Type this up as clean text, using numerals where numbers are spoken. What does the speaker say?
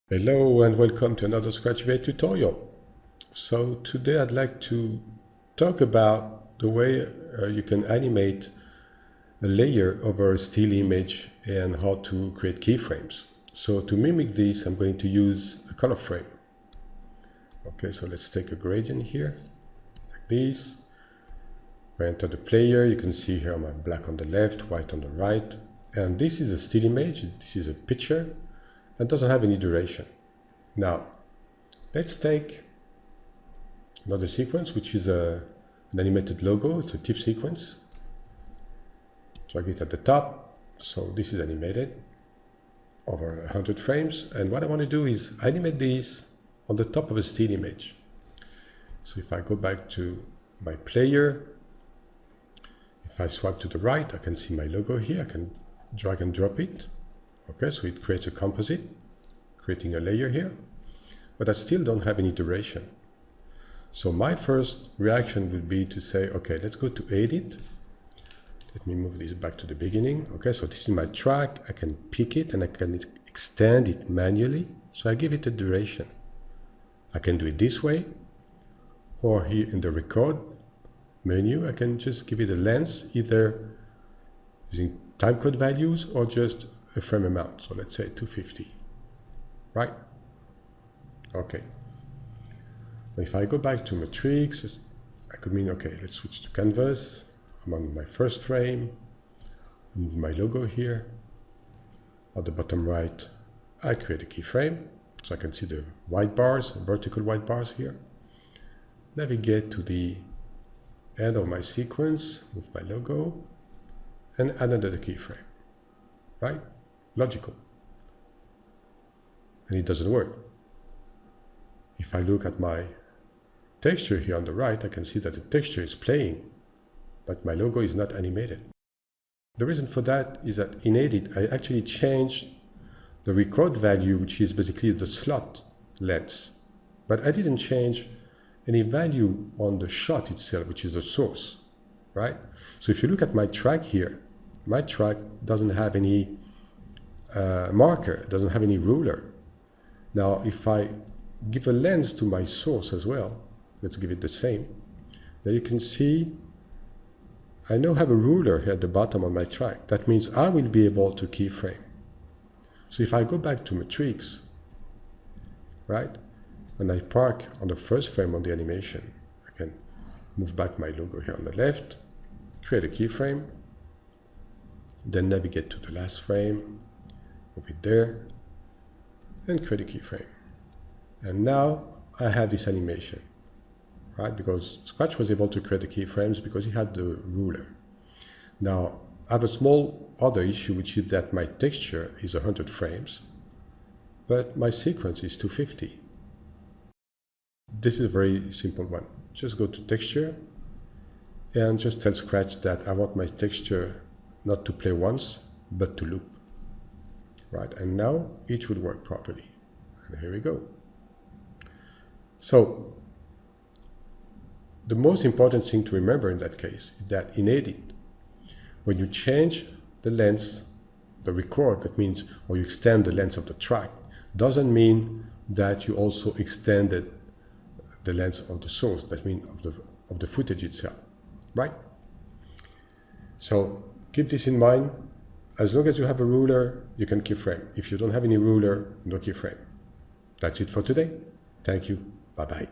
Hello and welcome to another Scratch VA tutorial. So today I'd like to talk about the way you can animate a layer over a still image and how to create keyframes. So to mimic this, I'm going to use a color frame. Okay, so let's take a gradient here, like this. If I enter the player, you can see here my black on the left, white on the right. And this is a still image, this is a picture. That doesn't have any duration. Now, let's take another sequence, which is an animated logo. It's a TIFF sequence. Drag it at the top. So this is animated over 100 frames. And what I want to do is animate this on the top of a still image. So if I go back to my player, if I swipe to the right, I can see my logo here. I can drag and drop it. Okay, so it creates a composite, creating a layer here, but I still don't have any duration. So my first reaction would be to say, okay, let's go to Edit. Let me move this back to the beginning. Okay, so this is my track. I can pick it and I can extend it manually. So I give it a duration. I can do it this way, or here in the Record menu, I can just give it a length, either using timecode values or just a frame amount. So let's say 250, right? Okay. If I go back to Matrix, I could mean, okay, let's switch to canvas. I'm on my first frame. I move my logo here. At the bottom right, I create a keyframe. So I can see the white bars, vertical white bars here. Navigate to the end of my sequence, move my logo, and add another keyframe, right? Logical. And it doesn't work. If I look at my texture here on the right, I can see that the texture is playing, but my logo is not animated. The reason for that is that in Edit, I actually changed the record value, which is basically the slot length. But I didn't change any value on the shot itself, which is the source, right? So if you look at my track here, my track doesn't have any marker, doesn't have any ruler. Now, if I give a lens to my source as well, let's give it the same. Now you can see I now have a ruler here at the bottom on my track. That means I will be able to keyframe. So if I go back to Matrix, right, and I park on the first frame on the animation, I can move back my logo here on the left, create a keyframe, then navigate to the last frame, move it there, and create a keyframe. And now I have this animation, right? Because Scratch was able to create the keyframes because it had the ruler. Now, I have a small other issue, which is that my texture is 100 frames, but my sequence is 250. This is a very simple one. Just go to Texture and just tell Scratch that I want my texture not to play once, but to loop. Right, and now it should work properly. And here we go. So, the most important thing to remember in that case is that in Edit, when you change the length, the record, that means, or you extend the length of the track, doesn't mean that you also extended the length of the source, that means of the footage itself, right? So keep this in mind. As long as you have a ruler, you can keyframe. If you don't have any ruler, no keyframe. That's it for today. Thank you. Bye-bye.